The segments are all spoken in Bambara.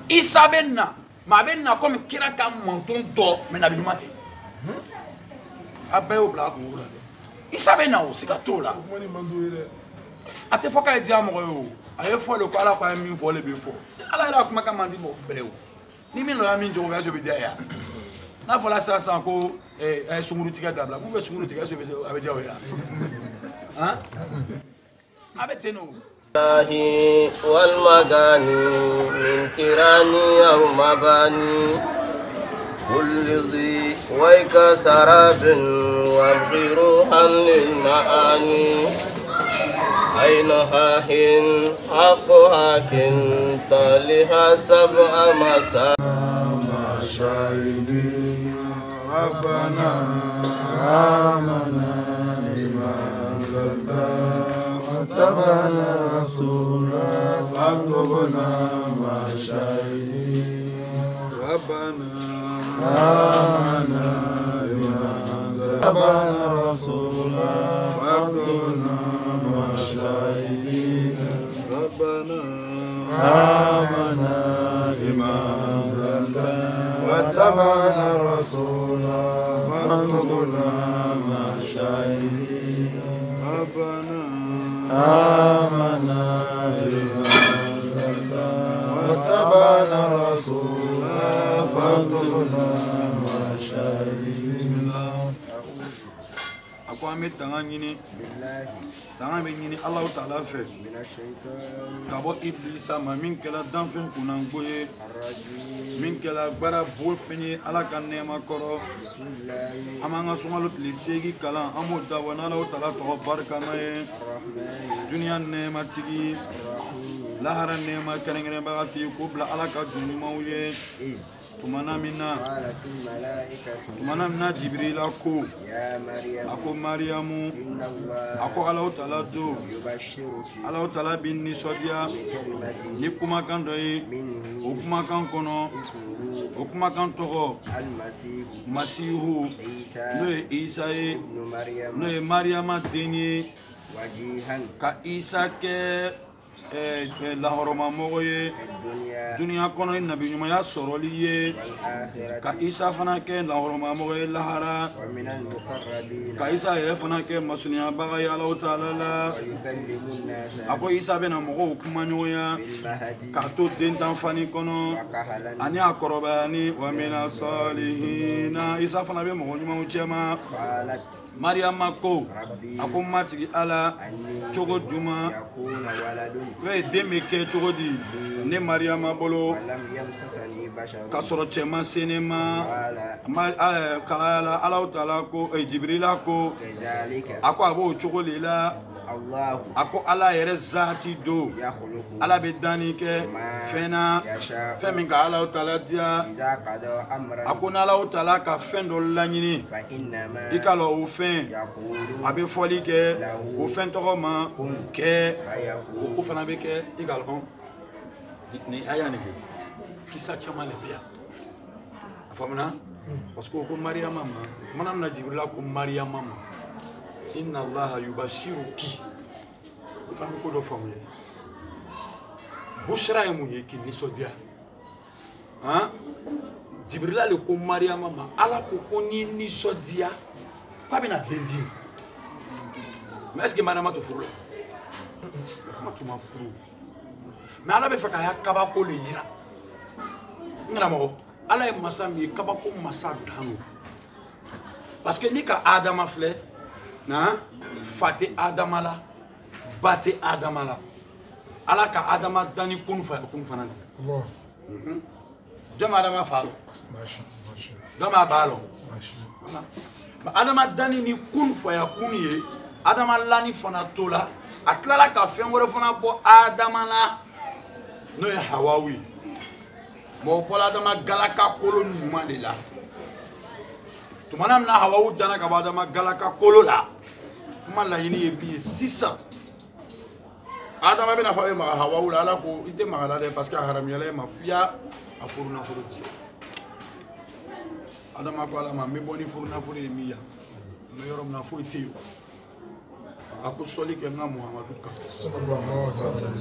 Isa benna ma benna comme kira ka manton do mais na binuma te abe o bla ko wura Isa benna o sika to la ate foka e dia mo yo aye fo le ko ala ko mi fo le be fo ala ira kuma ka mandi mo bele o ni mi lo ya mi njo ga so be dia ya na fo la sa ko sunguru tiga dabla ku be sunguru tiga so be abe dia o ya hein abe teno والمغاني من كراني أو مباني كل ذي ويك سراب والغروحا للمعاني أين هاهن حقها كنت لها سبع مسا شاهدين ربنا آمنا لما أنزلت واتبعنا رسولا فاكتبنا مع الشاهدين ربنا آمنا لما أنزلت واتبعنا رسولا فاكتبنا مع الشاهدين ربنا آمنا لما أنزلت واتبعنا رسولا فاكتبنا مع الشاهدين ربنا آمنا بما أنزلت واتبعنا الرسول فاكتبنا مع الشاهدين بسم الله أقوى تغنيني تغنيني الله تعالى في كابو إبليس ما من كلا دانفين كونانغوي من كلا برا بولفيني على كنيما كرو أما نسمع لسيجي كلا أمو داونا الله تعالى تبارك ما دنيا نعمة تيجي لهرا نعمة كريم بغاتي قبل على كجوني مويه تمانا منا جبريل أكو مريم أكو الله تعالى دو الله تعالى بني سوديا نكما كان دوي وكما كان كونو وكما كان توغو مسيحو نوي إيساي نوي مريم ديني كا إيسا كي lahoroma mogo ye dunia kono ni nabi nyuma ya soroli ye ka Isa fana ke lahoroma mogo ye lahara ka Isa yere fana ke masunya baga ya Allah taala la ako Isa bena mogo kuma nyoya ka to den tan fani kono ani akoroba ni wa mina salihina Isa fana be mogo nyuma uchema Maryam ko ako matigi ala chogo juma we demeke chogo di ne Maryam bolo ka soro chema senema ala taala ko Jibril ko ako abo chogo lela ako ala yere zati do ala be dani ke fena femi ka ala taala dia ako na ala taala ka fendo lanyini ikalo o fen abe foli ke o fen to ma ke o fana be ke ikalo ni aya ni kisa chama le bia afamna parce que ko Maryam mama manam na Jibril ko Maryam mama inna Allah yubashiruki fami ko do famu bushra yamu yeki ni sodia hein Jibril le ko Maryam mama ala ko ni sodia kwa bina bendi mais est-ce que madame to furu ma to ma furu mais ala be faka ya kaba ko le yira ngara mo ala e masa mi kaba ko masa danu parce que ni ka Adama fle na fati Adama la bati Adama la ala ka Adama dani kun fana Allah jama Adama faalo jama balo Adama dani ni kun faya kun ye Adama lani fana tola atlala ka fen wore fana bo Adama la no ya Hawawi mo pola Adama galaka kolo nyuma le la tumana na Hawawu dana ka Adama galaka kolo la kuma la yini ye bi 600 Adama bena fa ma Hawawu la ko ite magala de parce que haram yale mafia afuruna furuti Adama ko ala ma me boni furuna furi miya me yorom na fo itiyo ako soli ke nga Muhammadu ka sallallahu alaihi wasallam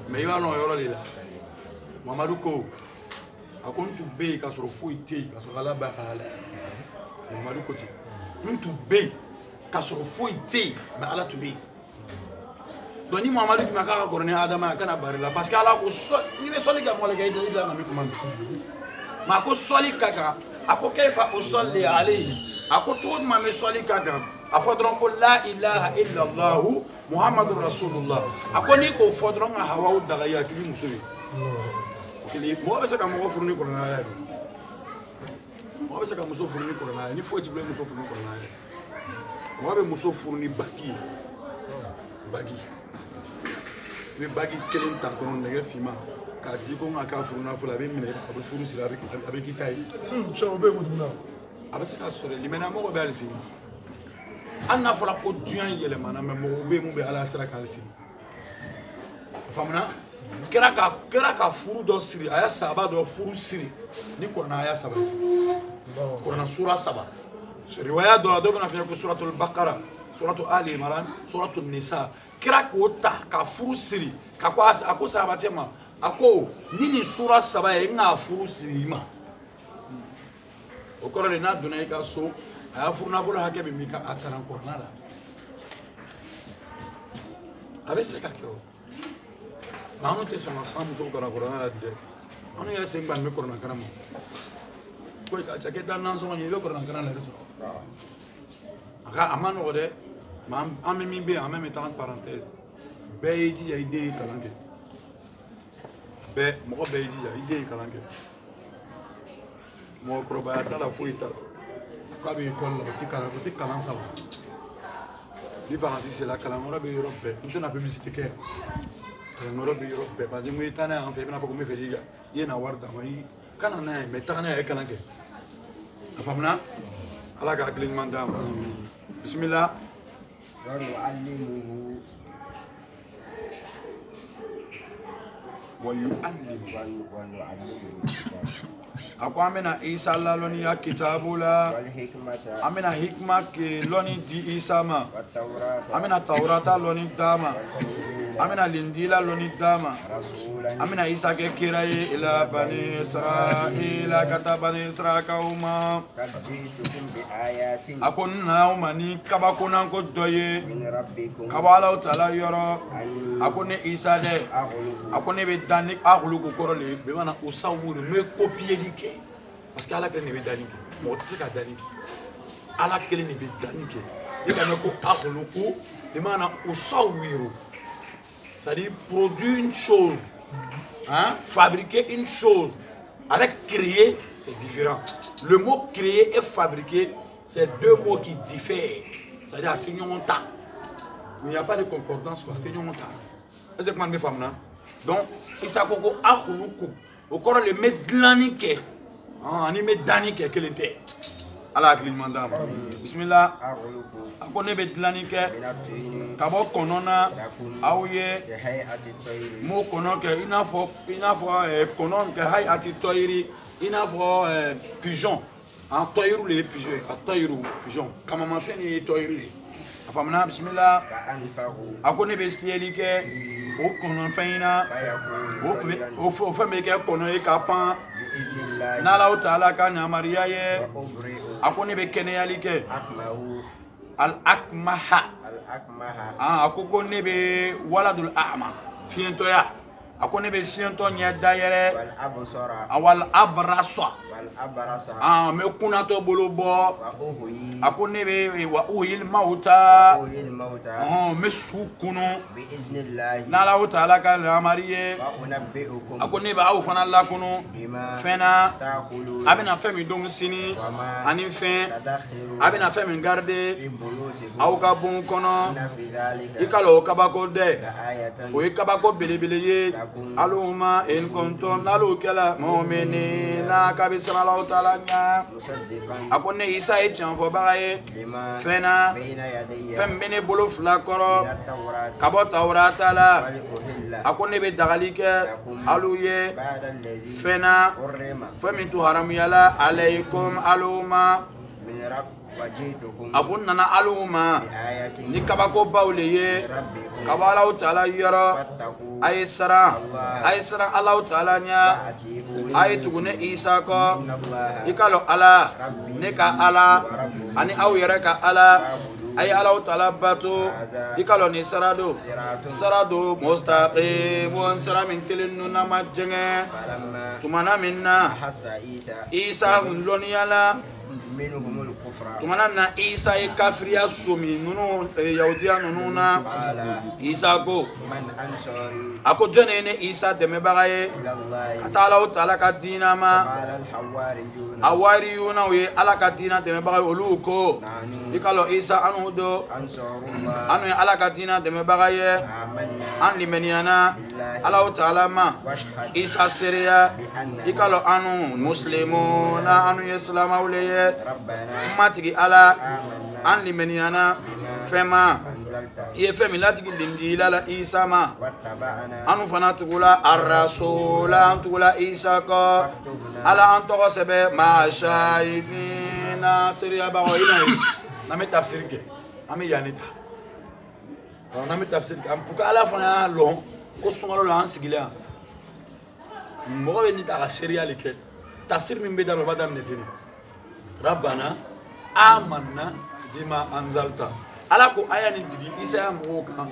me yo no yoro lila Mamadou ko a ko ntu be ka sɔrɔ foyi tɛ yen ka sɔrɔ ala b'a ka ala Mamadou ko ten ntu be ka sɔrɔ foyi tɛ yen mais ala tun bɛ yen donc ni Mamadou tun bɛ k'a ka kɔrɔ ni Adama ye a kana bari la parce que ala ko n'i bɛ sɔli kɛ mɔgɔ la kɛ i da ka min kuma mɛn mais a ko sɔli ka kan a ko kayfa usalli alayhi a ko cogo jumɛn bɛ sɔli ka kan a fɔ dɔrɔn ko la ilaha illallah muhammadu rasulullah a ko n'i k'o fɔ dɔrɔn ka hawaw daga i hakili muso ye mɔgɔ bɛ se ka mɔgɔ furu ni kɔrɔnaya ye mɔgɔ bɛ se ka muso furu ni kɔrɔnaya ye ni foyi t'i bolo muso furu ni kɔrɔnaya ye mɔgɔ bɛ muso furu ni bagi bagi i bɛ bagi kelen ta dɔrɔn nɛgɛ finma k'a di ko n ka k'a furu nafolo a bɛ minɛ a bɛ furu siri a bɛ k'i ta ye a bɛ se ka sɔrɔ limaniya mɔgɔ bɛ hali sini hali n'a fɔra ko diɲɛ yɛlɛmana mɛ mɔgɔw bɛ yen mun bɛ ala sira kan hali sini a faamuna kɛra ka furu dɔ siri a y'a saba dɔ furu siri ni kɔrɔnaya saba kɔrɔna sura saba riwaya dɔ la dɔ bɛna fɔ ko suratul bakara suratul ali imran suratul nisa kɛra k'o ta ka furu siri a ko sahabatɛ ma a ko ni nin sura saba ye n k'a furu siri i ma o kɔrɔ de n'a donna i ka so a y'a furu nafolo hakɛ min b'i ka a kalan kɔrɔna la a bɛ se ka kɛ o nka anw tɛ sɔn ka fan musow kalan kɔrɔna la dɛ anw yɛrɛ sen ban bɛ kɔrɔna kalan ma ko a cɛ k'e taa nansɔngɔ ɲini i bɛ kɔrɔna kalan la yɛrɛ sɔrɔ a ma nɔgɔ dɛ mɛ an bɛ min bɛ yen an bɛ taa parenthèse bɛɛ y'i jija i den ye kalan kɛ bɛɛ mɔgɔ bɛɛ y'i jija i den ye kalan kɛ mɔgɔkɔrɔbaya t'a la foyi t'a la k'a bɛ école la o tɛ kalan saba ni vacances sera kalan wɛrɛ bɛ yɔrɔ bɛɛ n tɛna publicité kɛ kalan wɛrɛ bɛ yɔrɔ bɛɛ parce que n ko i taa n'a ye an fɛ i bɛna fɔ ko n bɛ fɛ i ye na wari d'a ma i kana n'a ye mais taga n'a ye kalan kɛ a faamuna ala ka hakili ɲuman d'a ma bisimila. Ako amena Isa la loni ya kitabu la amena hikma ke loni di Isa ma amena Taurata loni dama amena Linjila loni dama amena Isa ke kiraye ila bani Israila kata bani Israila kauma ako na umani kabakuna ko doye kabala utala yoro ako ne Isa de ako ne be dani akulu ko korole be mana usawuru me copier di ke parce que ala kelen ne be dani ke mo tsi ka dani ala kelen ne be dani ke e ka ko akulu ko be mana usawuru c'est-à-dire produire une chose hein fabriquer une chose avec créer c'est différent le mot créer et fabriquer c'est deux mots qui diffèrent c'est-à-dire atinionta il n'y a pas de concordance quoi atinionta est-ce que man me femme là donc Isa koko akuluku o kɔrɔ le me dilanni kɛ ani me danni kɛ kelen tɛ ala hakili ɲuman d'a ma bisimila a ko ne bɛ dilanni kɛ ka bɔ kɔnɔ na aw ye m'o kɔnɔ kɛ i n'a fɔ kɔnɔ kɛ hayi ati tɔyiri i n'a fɔ pigeon an tɔyiriw le ye pigeon ye a tɔyiriw pigeon kamamafɛn de ye tɔyiri ye a faamuna bisimila a ko ne bɛ fiyɛli kɛ o kɔnɔfɛn in na o fɛn bɛ kɛ kɔnɔ ye ka pan n'ala o taala ka yamaruya ye a ko ne bɛ kɛnɛyali kɛ al-akmaha a ko ne bɛ waladul a'ma fiyɛntɔya a ko ne bɛ fiyɛntɔ ɲɛ dayɛlɛ wal abrasa n bɛ kunnatɔ bolo bɔ a ko ne bɛ wa uhil mauta n bɛ su kunu n'ala o taala ka lamari ye a ko ne bɛ aw fana lakunu fɛn na a bɛna fɛn min dɔn sini ani fɛn a bɛna fɛn min garder aw ka bon kɔnɔ i ka o kabako dɛ o ye kabako belebele ye aluma in kuntum n'alo kɛla mu'minina kabi Allahu Ta'ala nya a ko ne Isa ye tiɲɛ fɔbaga ye fɛn na fɛn bɛ ne bolo fila kɔrɔ ka bɔ Taurata la a ko ne bɛ dagali kɛ alu ye fɛn na fɛn min tun haramuyala alaykum aluma akun nana aluma ni kabako bawle ye kabala taala yara aysara Allah taala nya ay tugune Isa ko ikalo ala ne ka ala ani aw yara ka ala ay Allah taala batu ikalo ni sarado mustaqim wa salamin tilinu na majenge tumana minna Isa loniala tumana na Isa e kafiriya sumi nunu yahudiya nunu na Isa ko ako jone ne Isa deme bagaye atala taala ka dina ma awariyuna we ala ka dina deme bagaye oluko ikalo Isa anu do anu ala ka dina deme bagaye an limaniana ala taala ma Isa seriya ikalo anu muslimuna anu islama uleye matigi ala an limaniana fema ye femi latigi limjila la Isa ma anu fana tugula ar-rasula tugula Isa ko ala antogo sebe ma shahidina seriya ba ina na me tafsir ke ami yanita na me tafsir ke am puka ala fana long ko sungalo la ansigila mo be ni ta seriya leke tafsir min be daro badam netini rabbana amanna bima anzalta ala ko aya ni digi Isa mo kan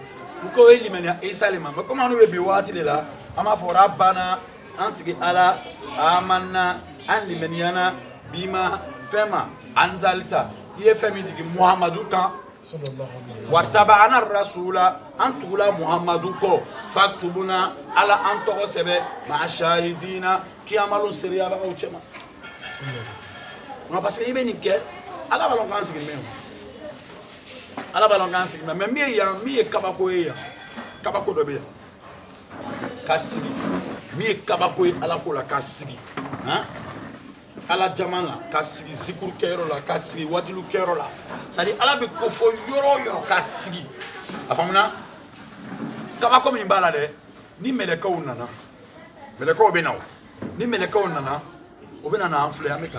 ko elimani Isa lema ko manu be biwati lela ama fo rabbana antigi ala amanna an limaniana bima fema anzalta ye femi digi Muhammadu kan sallallahu alaihi wasallam wattaba'ana ar-rasula antula Muhammadu ko faktubuna ala antogo sebe ma shahidina kiyamalun seriya ba o chema non parce que ibe ni ke ala balon kan sigi men ala balon kan sigi men mi ye kabako ya kabako do be kasigi mi kabako ala ko la kasigi hein ala jamana kasigi zikur kero la kasigi wajilu kero la sadi ala be ko fo yoro kasigi afamuna kabako mi bala de ni meleka unana meleka obenaw ni meleka unana obenana anfle ameka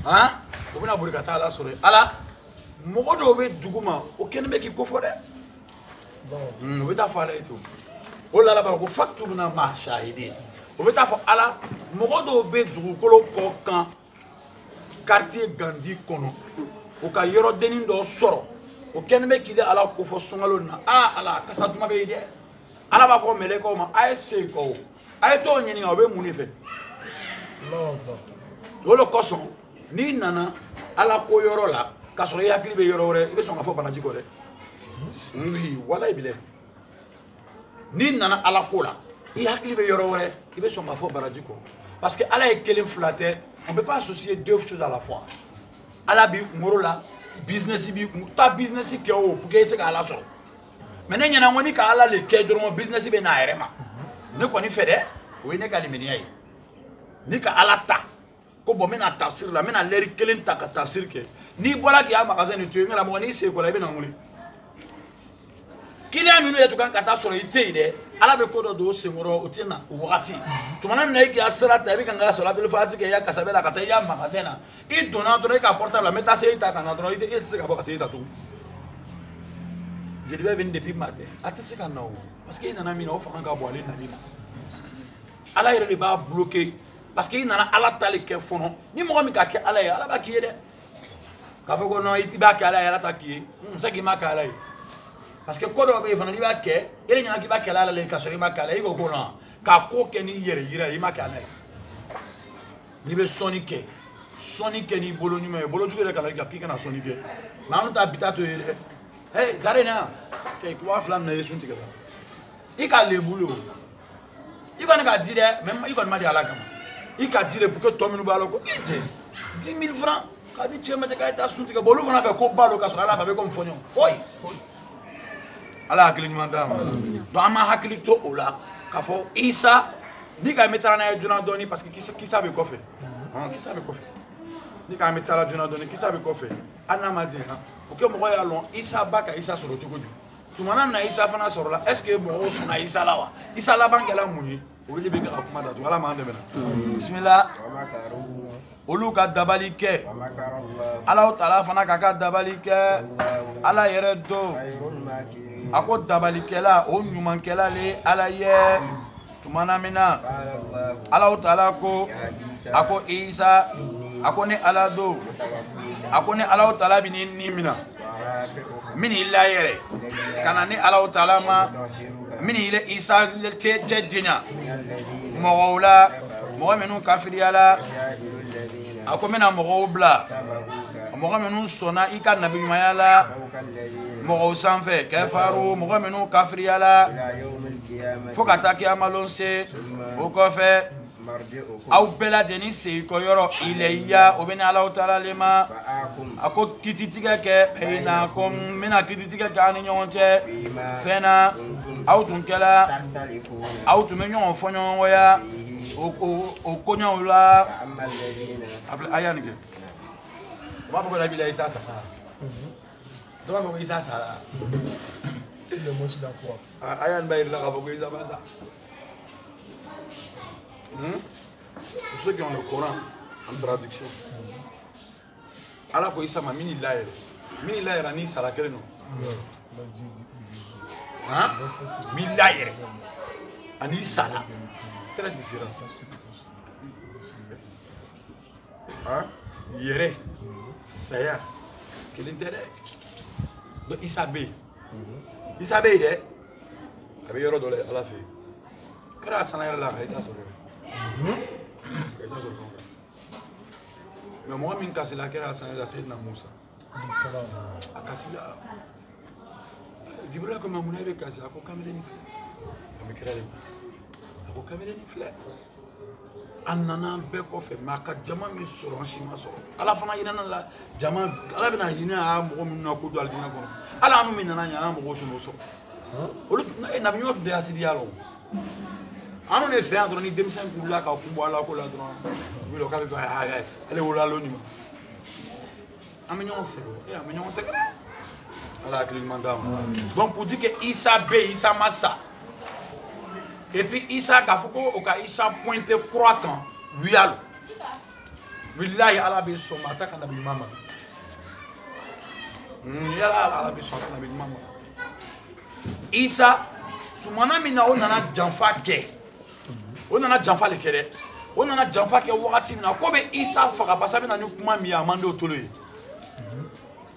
hein obena burika ta ala sore ala mogodo be duguma o ken be ki ko fo de bon obeta fa la eto o la ba ko facture na ma shahidi obeta fo ala mogodo be dugu kolo ko kan quartier Gandhi kono o ka yoro denin do soro o ken be ki de ala ko fo songalo na ala kasatuma be de ala ba fo meleko ma ay se ko ay to nyini nga be muni fe lolo koson ni nana ala ko yoro la kasoro yakli be yoro re be songa fo banaji ko de oui wala ibile ni nana ala ko la yakli be yoro re be songa fo banaji ko parce que ala est kelen flatter on peut pas associer deux choses à la fois ala bi ngoro la business bi ta business ke o pour que c'est ala so mais ne nyana ngoni ka ala le ke joro business be na erema ne ko ni fede o ne ka limeni ay ni ka ala ta ko bo mena tafsir la mena leri kelen ta ka tafsir ke ni bola ki ya magasin ni tu ngala mo ni se ko la be na nguli kile aminu ya tukan kata soro ite ide ala be ko do se ngoro utina wakati tumana na ki asra ta be kan ga sola bil fati ke ya kasabela kata ya magasin na i dona do ka portable meta se ita kana do ite se ka ba se ita tu je devais venir depuis matin ate se ka no parce que nana mina o fa kan ga bo ale na mina ala yere ba bloquer parce que nana ala tali ke fono ni mo mi ka ke ala ya ala ba ki de ka fo ko no iti ba ke ala ya ala ta ki sa ki ma ka ala parce que kodo be fono ni ba ke ele nyana ki ba ke ala le ka so ni ma ka ala ko ko no ka ko ke ni yere yira i ma ka ala ni be soni ke ni bolo ni me bolo juge le ka la ki kana soni ke na on ta bitato yere hey zarena te ko flam na yesu ntika i ka le bulo i ko na ka dire même i ko ma di ala kama i ka dire pour que toi minu balo ko 10 000 francs ka di chema te ka ta sunti ka bolu fana fa ko balo ka so ala fa be ko mfonyo foi ala hakili nyanda do ama hakili to ola ka fo Isa ni ka metana na juna doni parce que kisa be ko fe kisa be ko fe ni ka metala juna doni kisa be ko fe ana madina o ke mo ya lon Isa baka Isa soro chukoju tumana na Isa fana soro la est ce que mo so na Isa lawa Isa la bangela muni Oli be ka kuma da to ala ma ande mena bismillah olu ka dabali kɛ ala taala fana ka dabali kɛ ala yɛrɛ do a ko dabalikɛla o ɲumankɛla le ala ye tumana mina ala taala ko a ko Isa a ko ni ala do a ko ni ala taala bi ni mina mini la yɛrɛ kana ni ala taala ma mini ile Isa cɛ dinya mɔgɔw la mɔgɔ minnu kafiriyala a ko mina mɔgɔw bila mɔgɔ minnu sɔnna i ka nabi ɲumanya la mɔgɔw sanfɛ kɛfaru mɔgɔ minnu kafiriyala fo ka taa kiyama lon se o kɔfɛ aw bɛɛ lajɛlen segin yɔrɔ ilayya o bɛ ni Alahu taala le ma a ko kititigɛ kɛ bainakum n bɛna kititigɛ kɛ an ni ɲɔgɔn cɛ fɛn na aw tun kɛla aw tun bɛ ɲɔgɔn fɔ ɲɔgɔnkɔya o koɲɛw la a y'a nin kɛ o b'a fɔ ko Nabila Isa sara dɔ b'a fɔ ko Isa sara a y'a nin b'a yir'i la k'a fɔ ko Isa ma sa. Pour ceux qui ont le Coran en traduction, Allah ko Isa ma mini layera ni sara kelen no. Hein? Mini layera ani sara très différent. Hein? Yere saya kelen tɛ dɛ. Donc Isa be dɛ a bɛ yɔrɔ dɔ la Ala fɛ kɛra sana yɛrɛ la ka Isa sɔrɔ. Mais moi min kasila kɛra sanɛla Seydina Musa a kasila Jibrila ko ma munna i bɛ kasi a ko kamalen ni filɛ a bɛ kɛra de a ko kamalen ni filɛ a nana bɛɛ kɔfɛ mais a ka jama min sɔrɔ an si ma sɔrɔ Ala fana yirana la jama Ala bɛna ɲini a mɔgɔ minnu na ko don alijinɛ kɔnɔ Ala anu min nana ɲɛ an mɔgɔw tun b'o sɔrɔ olu nabi ɲuman tun tɛ asidiya la o anu ne fɛ yan dɔrɔn ni denmisɛn kurula ka kun bɔ Ala ko la dɔrɔn wilo k'a bɛ fɛ ale wolola lo ɲuman an bɛ ɲɔgɔn sɛgɛn Ala hakili ɲuman d'a ma donc pour dire que Isa be Isa ma sa et puis Isa k'a fɔ ko o ka Isa pointé croix kan wiya lo wilayi Ala bɛ sɔn ma a ta ka nabi ɲuman ma yala Ala bɛ sɔn a ta nabi ɲuman ma Isa tumana min na o nana janfa kɛ o nana janfa le kɛ dɛ o nana janfa kɛ wagati min na ko bɛ Isa faga basa bɛ na ni kuma min ye a man di o tolo ye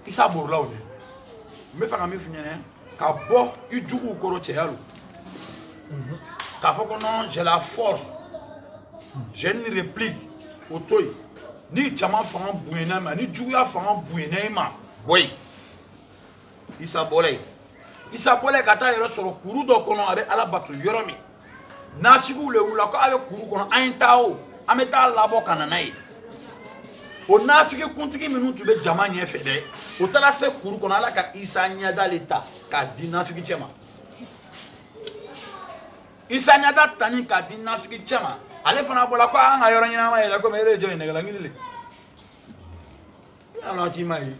Isa borila o dɛ n bɛ fɛ ka min f'i ɲɛna ka bɔ i juguw kɔrɔ cɛya lo k'a fɔ ko non j'ai la force j'ai une réplique o to yen ni jama fanga bonyana ma ni juguya fanga bonyana i ma bɔ yen Isa bɔla yen Isa bɔla ka taa yɛrɛ sɔrɔ kuru dɔ kɔnɔ a bɛ Ala bato yɔrɔ min nafigiw le wulila ko a bɛ kuru kɔnɔ an ye taa o an bɛ taa labɔ ka na n'a ye o nafigi kuntigi minnu tun bɛ jama ɲɛfɛ dɛ o taara se kuru kɔnɔ Ala ka Isa ɲɛda le ta k'a di nafigi cɛ ma Isa ɲɛda tani k'a di nafigi cɛ ma ale fana bɔra ko an ka yɔrɔ ɲɛnama yɛlɛ komi e de ye jɔn ye nɛgɛla ŋini le ala k'i ma ye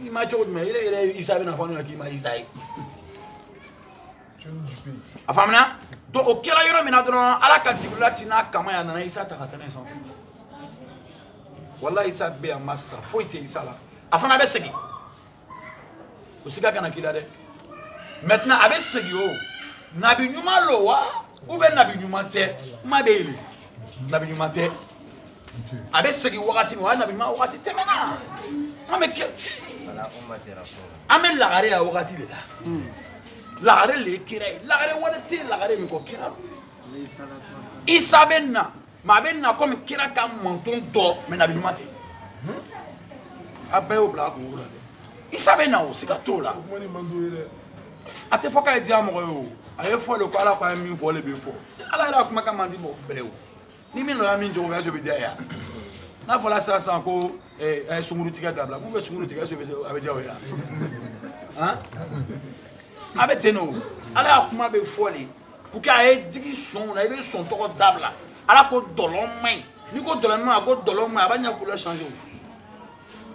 i ma cogo jumɛn e yɛrɛ Isa bɛna fɔ ne k'i ma Isa ye a faamuna donc o kɛra yɔrɔ min na dɔrɔn Ala ka Jibrila ci n'a kama ye a nana Isa ta ka taa n'a ye sanfɛ walahi Isa bɛ yan ma sa foyi tɛ Isa la a fana bɛ segin o siga kana k'i la dɛ maintenant a bɛ segin o nabi ɲuman lo wa ou bien nabi ɲuman tɛ kuma bɛ yen nabi ɲuman tɛ a bɛ segin wagati min o ye nabi ɲuman wagati tɛmɛna an bɛ lagare a wagati de la lagare le ye kira ye lagare wɛrɛ tɛ lagare min kɔ kira Isa bɛ na mais a bɛ na komi kira ka manton dɔ mais nabi ɲuman tɛ a bɛɛ y'o bila a kunkolo la dɛ Isa bɛ na o siga t'o la a tɛ fɔ k'a ye diya mɔgɔ ye o a ye fɔ le ko Ala ko a ye min fɔ o de bɛ fɔ Ala yɛrɛ ka kumakan man di mɔgɔ bɛɛ ye o ni min nana min jogo bɛ so bɛ diya yan n'a fɔra sisan ko sunkuru tigɛ dabila k'u bɛ sunkuru tigɛ so a bɛ diya o ye han a bɛ ten o Ala ka kuma bɛ fɔ de pour que a ye digi sɔn na i bɛ sɔn tɔgɔ dabila Ala ko dɔlɔ man ɲi n'i ko dɔlɔ man ɲi a ko dɔlɔ man ɲi a b'a ɲɛ couleur changer o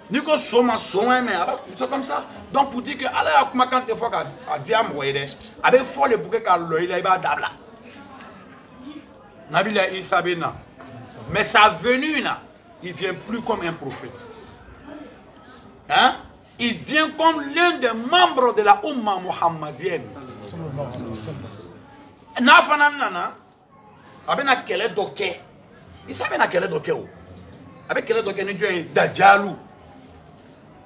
n'i ko so ma so man ɲi mais a b'a c'est comme ça donc pour dire que Ala ka kumakan tɛ fɔ k'a diya mɔgɔ ye dɛ a bɛ fɔ de pour que k'a lɔ i la i b'a dabila Nabila Isa Bena. Mais sa venue là, il vient plus comme un prophète. Hein? Il vient comme l'un des membres de la Ummah Muhammadienne. Nafanan nana, abena kele doke. Isa bena kele doke o. Avec kele doke ni Dieu Dajalu.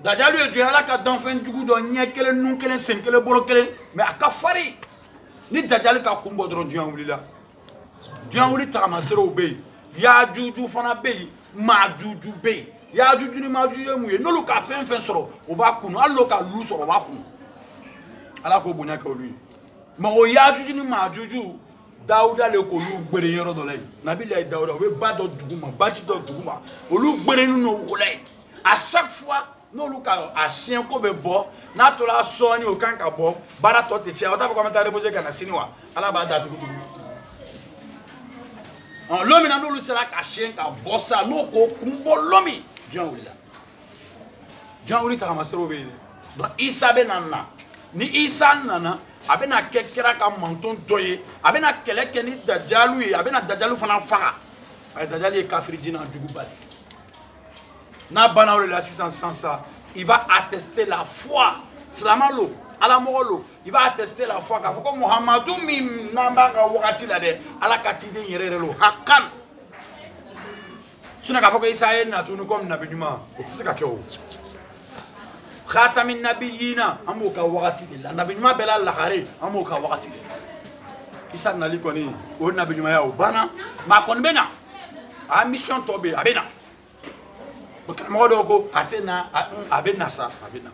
Dajalu est Dieu ala ka d'enfin du coup do nya kele nu kele sen kele bolo kele, mais akafari. Ni Dajalu ka kumbo dron Dieu wuli la. Dieu wuli tamasero obey. Ya juju fana bey, ma juju bey. Ya juju ni ma juju muye. No lu ka fen soro, o ba kunu, allo ka lu soro ba kunu. Ala ko bonya ka lui. Ma o ya juju ni ma juju, Daouda le ko lu gbere yoro do lay. Nabila Daouda we ba do duguma, ba ti do duguma. O lu gbere nu no wolay. À chaque fois, no lu ka a chien ko be bo, na to la so ni o kan ka bo, bara to te che, o ta ko commentaire reposer kana siniwa. Ala ba da tukutu. L'homme n'a pas sera caché qu'à bossa no ko kumbo l'homme Dieu oula. Dieu ouli ta ramasser au béni. Donc Isa benana ni Isa nana abena kekera ka menton doye abena keleke ni dajalu abena dajalu fana fara. Ay dajalu e kafiri dina dugu bali. Na bana o la 600 ça, il va attester la foi. Slamalo ala mogolo, il va attester la foi que Muhammadu mi namba ka wakati la de ala katide yerere lo hakan. Suna ka foko Isa na tunu comme nabi nyuma o tsika ke o. Khatamin nabiyina amu ka wakati de la nabi nyuma bela la khare amu ka wakati de. Isa nali koni o nabi nyuma ya o bana ma kon bena a mission tobe abena. Bokana modo ko atena abena sa abena.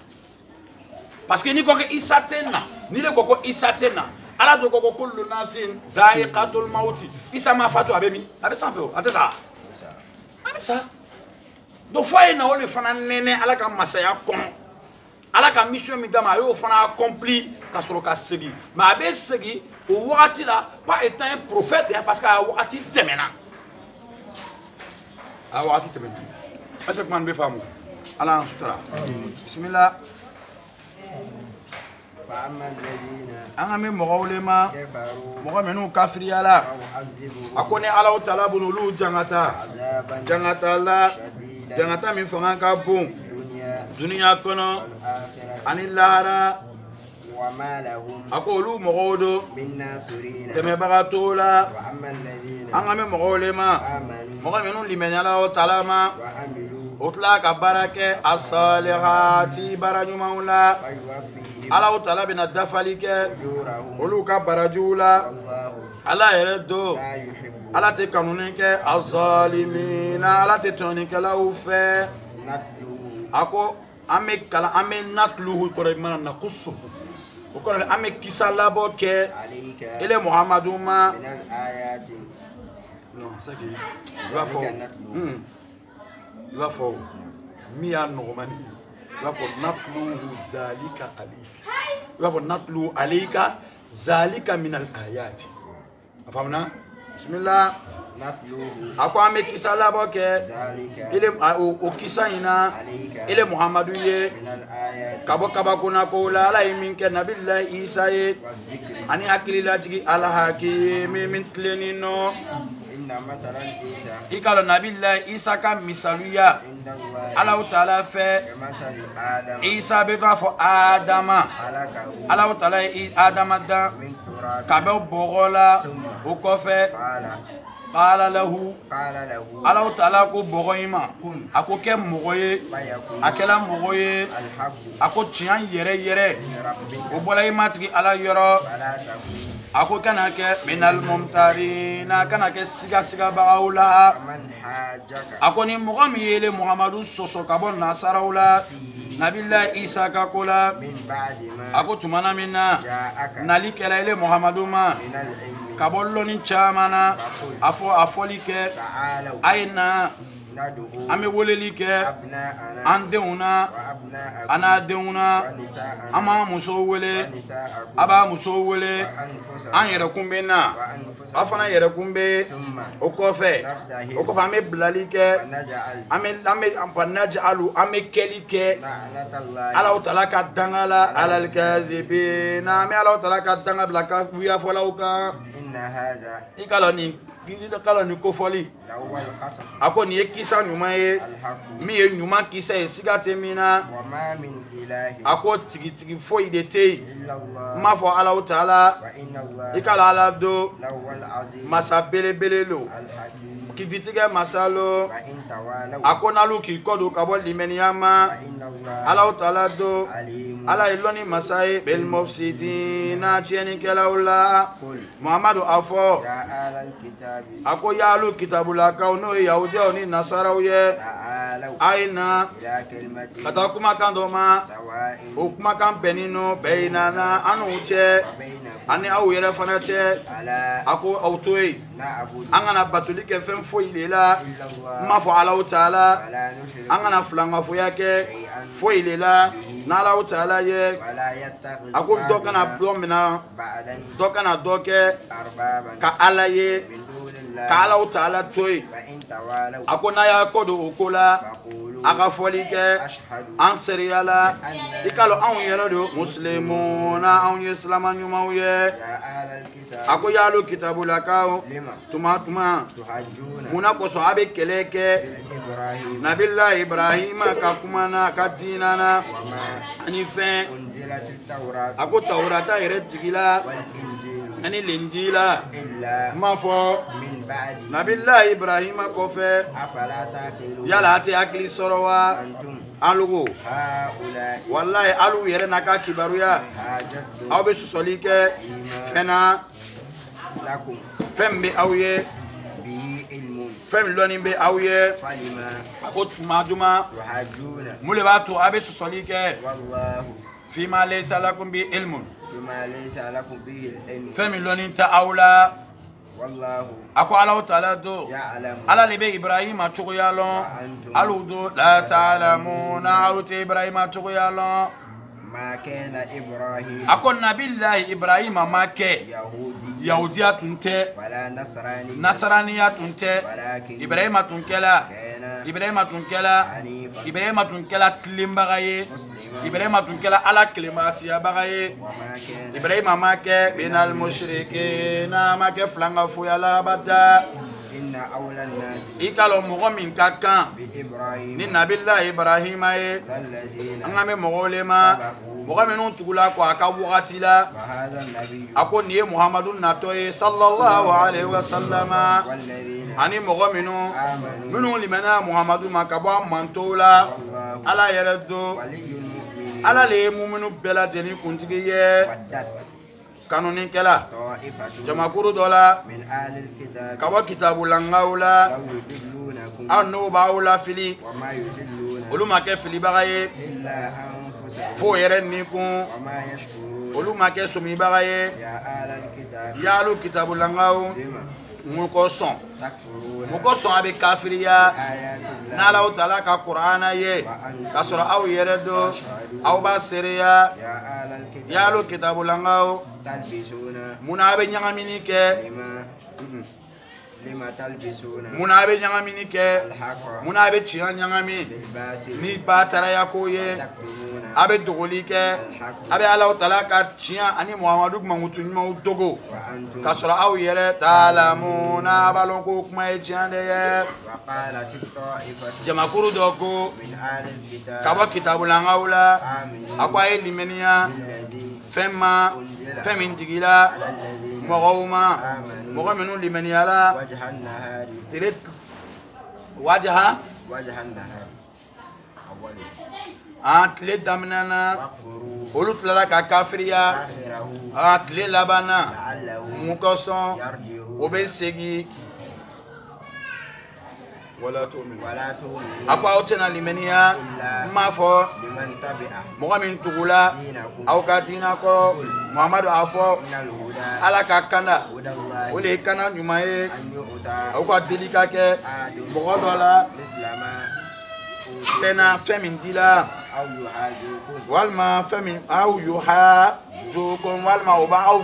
Parce que ni koko Isa tena, ni le koko Isa tena, ala do koko kullu nafsin zaiqatul mauti. Isa ma fatu abemi, abe sans feu, ate ça. Abe ça. Do foye na ole fana nene ala ka masaya kon. Ala ka mission mi dama yo fana accompli ka soro ka segi. Ma abe segi o wakati la pas étant un prophète parce que a wakati temena. A wakati temena. Est-ce que man be famu? Ala en sutra. Bismillah. Anga me mogolema mogo menu kafiri ala akone ala o tala bunulu jangata la jangata mi fanga ka bon dunia kono anillara wa malahum akolu mogodo deme bagatola anga me mogolema mogo menu limenala o talama otla ka barake as-salihati baranyumaula ala utala bina dafalike olu ka barajula ala yeredo ala te kanunike azalimina ala te tonike la ufe ako ame kala ame natluhu kore mana nakusu okore ame kisala boke ele Muhammadu ma non ça qui va fort miya normani va fort natluhu zalika alayka va fort natlu alayka zalika min al ayati afamna bismillah natluhu akwa me kisala boke ile o kisaina ile Muhammadu ye min al ayati kabo kuna ko la la minke nabillahi Isa ye ani akilila jigi ala hakimi min tlenino ikalo nabillahi Isa ka misaluya Allah Ta'ala fait Isa be fo Adama Allah Ta'ala Adama da kabe bogola o ko fe qala lahu Allah Ta'ala ko bogoyima ako ke mogoye akela mogoye ako tian yere o bolay matigi ala yoro ako kana ke minal mumtarina kana ke siga baula ako ni mogami yele Muhammadu soso kabon nasarawla nabillahi Isa ka kola ako tumana minna nalikela ile Muhammadu ma kabollo ni chamana afolike aina ame wolelike andeuna anadeuna ama muso wele aba muso wele an yere kumbe na afana yere kumbe okofe ame blalike ame naj'alu ame kelike ala Ta'ala ka dangala alal kazibina ame ala Ta'ala ka dangala blaka wiya folauka inna haza ikaloni gilila kala ni kofoli لهو القصص ako ni kisa nyuma ye الحق mi ye nyuma kisa ye sigate mina وما من إله ako tigi foi de te إلا الله ma fo ala taala وإن الله ikala ala do لهو العزيز masa belebele lo الحكيم kititige masalo وإن تولوا ako nalu ki kodo kabo limeniyama فإن الله ala taala do عليم ala iloni masai bel mufsidina cheni kelaula قل muhammadu afo يا أهل الكتاب ako yalu kitabula ka no yahudi ni nasara ye تعالوا aina إلى كلمة kata kuma kan do ma سواء o kuma kan benino beinana anu che بينكم ani aw yere fana che على ako autoy نعبد angana batuli ke fem fo ilela إلا الله ma fo ala taala ولا نشرك angana flanga fo yake fo ilela na ala taala ye ولا يتخذ ako do kana blomina بعدا do kana do ke أربابا ka ala ye من دون الله ka ala taala toy فإن تولوا ako na ya kodo okola فقولوا aga foli ke أشهد an seriyala ikalo an yɛrɛ do muslimuna an ye silama ɲumanw ye يا أهل الكتاب a ko yalu kitabula kaw لما tuma تحجون munna kosɔn a bɛ kɛlɛ kɛ إبراهيم nabila ibrahima ka kuma na ka diina na وما ani fɛn أنزلت التوراة a ko tawurata yɛrɛ jigila والإنجيل ani lindila إلا ma fɔ من بعد nabila ibrahima kɔfɛ أفلا تعقلون yala a tɛ hakili sɔrɔ wa أنتم alugo هؤلاء walayi alu yɛrɛ n'a ka kibaruya حاجتم aw bɛ sɔsɔli kɛ fɛn na لكم fɛn min bɛ aw ye به علم fɛn min lɔnni bɛ aw ye فلما a ko tuma juma تحاجون mun de b'a to a bɛ sɔsɔli kɛ والله fima laysa lakum bi ilmun بما ليس لكم به العلم fɛn min lɔnni tɛ aw la والله a ko ala taala do يعلم ala de bɛ ibrahima cogoya lɔn alu do la ta'lamuna aw tɛ ibrahima cogoya lɔn ما كان إبراهيم a ko nabilahi ibrahima ma kɛ يهودي yahudiya tun tɛ ولا نصراني nasaraniya tun tɛ ولكن ibrahima tun kɛla كان ibrahima tun kɛla حنيفا ibrahima tun kɛla tilenbaga ye مسلما ibrahima tun kɛla ala kelenbagatiyabaga ye وما كان ibrahima ma kɛ benal mushrikina ma kɛ filanga foyala abada إن أولى الناس i k'a lɔn mɔgɔ min ka kan بإبراهيم ni nabila ibrahima ye الذين an ka bɛ mɔgɔw le ma mɔgɔ minnu tugula kɔ a ka wagati la وهذا النبي a ko nin ye muhamadu natɔ ye sallallahu alaihi wa sallama والذين ani mɔgɔ minnu آمنوا minnu limɛnna muhamadu ma ka bɔ a mantow la والله ala yɛrɛ do ولي المؤمنين ala le ye muminu bɛɛ lajɛlen kuntigi ye ودت kanunikɛla طائفة jamakuru dɔ la من أهل الكتاب ka bɔ kitabulangaw la لو يضلونكم aw n'o b'aw la fili وما يضلون olu ma kɛ filibaga ye إلا أنفسهم fo yɛrɛ ni kun وما يشكرون olu ma kɛ somibaga ye يا أهل الكتاب yalu kitabulangaw لما mun kosɔn تكفرون mun kosɔn a bɛ kafiriya آيات الله n'alaw taala ka kur'ana ye k'a sɔrɔ aw yɛrɛ do aw b'a seereya يا أهل الكتاب yalu kitabulangaw تلبسون mun a bɛ ɲagamini kɛ لما تلبسون mun a bɛ ɲagamini kɛ الحق mun a bɛ tiɲɛ ɲagami بالباطل ni ba taraya ko ye تكتمون a bɛ dogoli kɛ a bɛ alaw taala ka tiɲɛ ani muhamadu mankutu ɲumanw dogo وأنتم k'a sɔrɔ aw yɛrɛ taalamuna a b'a lɔn ko kuma ye tiɲɛ de ye وقالت الطائفة jamakuru dɔ ko من أهل الكتاب ka bɔ kitabulangaw la آمنوا a ko a ye limaniya بالذي fɛn ma fɛn min jigila على الذين mɔgɔw ma mɔgɔ minnu limaniyala وجه النهار tile wajaha وجه النهار أوله tile daminɛ na واغفروا olu tilala ka kafiriya آخره tile laban na لعلهم mun kosɔn o يرجعون bɛ segin wala tu'minu ولا تؤمنوا a ko aw tɛna limaniya n m'a fɔ لمن تبع mɔgɔ min tugula دينكم aw ka diina kɔrɔ muhamadu a fɔ من الهدى ala ka kanda هدى الله o de ye kana ɲuman ye أن يؤتى aw ka deli ka kɛ أحد mɔgɔ dɔ la مثل ما fɛn na fɛn min dila أو يحاجوكم walima fɛn min aw yuha jokon walima o b'aw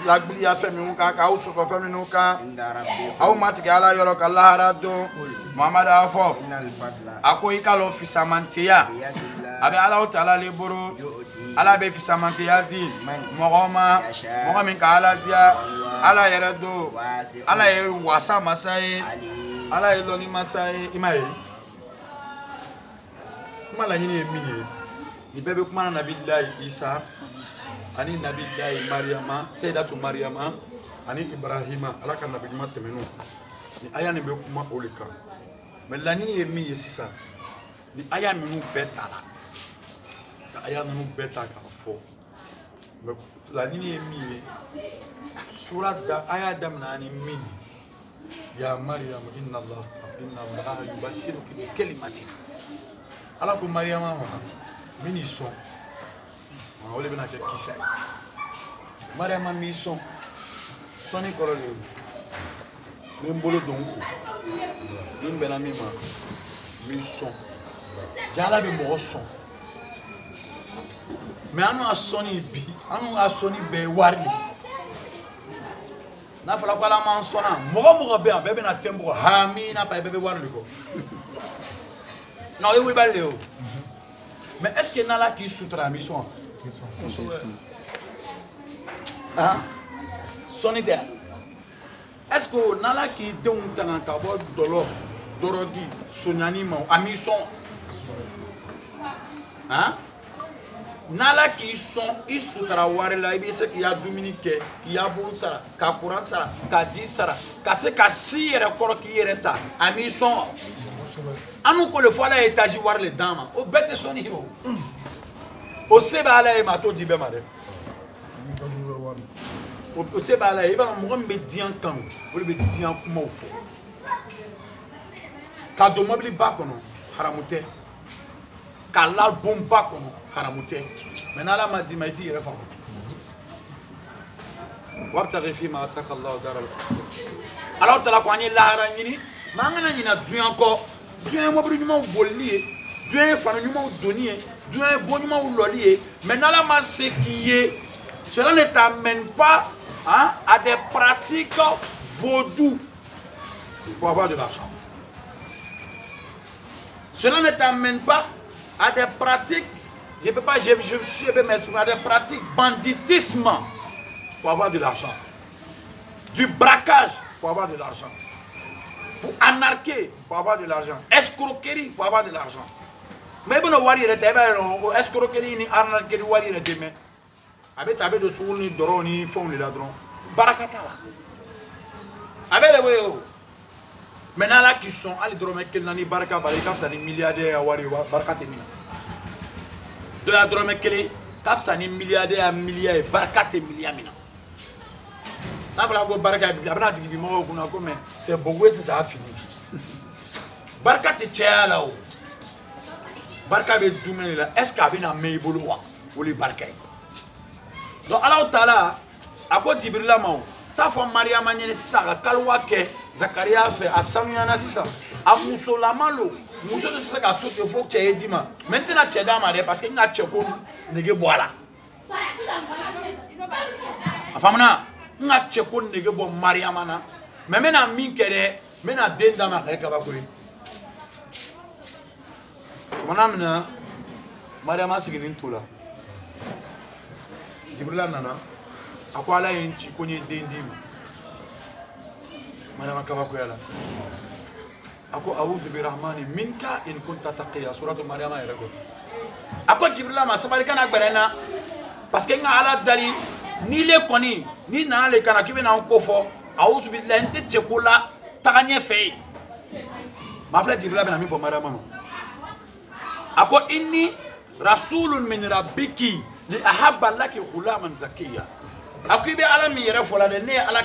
lagbiliya fɛn minnu kan k'aw sɔsɔ fɛn minnu kan عند ربكم aw matigɛ ala yɔrɔ ka lahara don muhamadu a fɔ إن الفضل a ko i k'a lɔn fisamantiya بيد الله a bɛ alaw taala le bolo يؤتي ala be fisamanti yadi mogoma min ka ala dia ala yere do ala ye wasa masai ala ye loni masai imaye mala nyini emiye ni bebe kuma na nabillahi Isa ani nabillahi Maryama sayyidatu Maryama ani Ibrahima ala kan nabi juma temenu ni aya ni be kuma olika mais la nyini emiye sisa ni aya minu betala aya nu beta ka fo mais la nyini emiye surat da aya damna ni mini ya Maryam inna Allah yubashiruki bi kalimatin ala ko Maryama ma mini son ma wole bena ke kisa Maryama mi son soni koro le ni mbolo donku ni mbela mi ma mi son jala be mo son mais anu asoni bi anu asoni be wari na fala ko ala man sona mogo be bebe na tembo hami na pa bebe wari ko non oui balé mais est-ce que nala qui soutra mission ah sonité est-ce que nala qui don tanga ka bo dolo dorogi sonani ma amison hein nala qui sont ils soutra wari la ibi se ki ya dominique ki ya bon sara ka courant sara ka di sara ka se ka si yere koro ki yere ta amison anu ko le fola étage war le dama o bete soni ho o seba ala e mato di be mare o seba ala e ba mo mbe dian kan o le be dian kuma o fo ka do mobili ba kono haramute ka la bomba kono haramute menala ma di maiti refa wabtaghi fi ma ataka Allah daral alors tala ko ani la harangini mangana nyina duyan ko duyan mo bri nyuma bollié duyan fanu nyuma donié duyan bon nyuma lolié menala ma sekiye cela ne t'amène pas hein, à des pratiques vaudou pour avoir de l'argent. Cela ne t'amène pas à des pratiques, je peux pas, je peux m'exprimer, à des pratiques banditisme pour avoir de l'argent. Du braquage pour avoir de l'argent. Pour anarquer pour avoir de l'argent. Escroquerie pour avoir de l'argent. Mais bon, escroquerie ni arnaquerie wari demain. Avec tabe de soul ni doro ni fond ni ladron. Barakatala. Avec les wéo. Maintenant là qui sont allés dromer quel nani baraka baraka ça ni milliardaires à wari barakatemina. De la dromer quel kaf ça ni milliardaires à milliards barakate milliamina. Là voilà go baraka bi abna tigi bi mo ko na ko mais c'est beaucoup c'est ça a fini. Barakate tchia là o. Baraka be dumene là est-ce qu'abina meibolo wa ou les baraka. Donc Allah Taala a ko Jibril la maw ta fo Maryam nyene saka kalwa ke Zakaria fait a Samuel sisa a muso la malo muso de saka tout il faut que tu aies dit ma maintenant tu es dans ma parce que nga tcheko nege boala afamna nga tcheko nege bo Maryam na mais mena min kere mena denda ma ka ba kuri tumana Maryam siginin tola Jibril nana akwala yenchi konye dendimu Maryam kaba ko yala ako a'udhu birahmani minka in kunta taqiya suratu Maryam ay rego ako Jibril ma sabari kana gberena parce que nga ala dali ni le koni ni na le kana kibe na ko fo a'udhu billahi nte chekola taganie fe ma fla Jibril na mi fo Maryam ako inni rasulun min rabbiki li ahabba laki ghulaman zakiya akibe ala mi yere fola de ne ala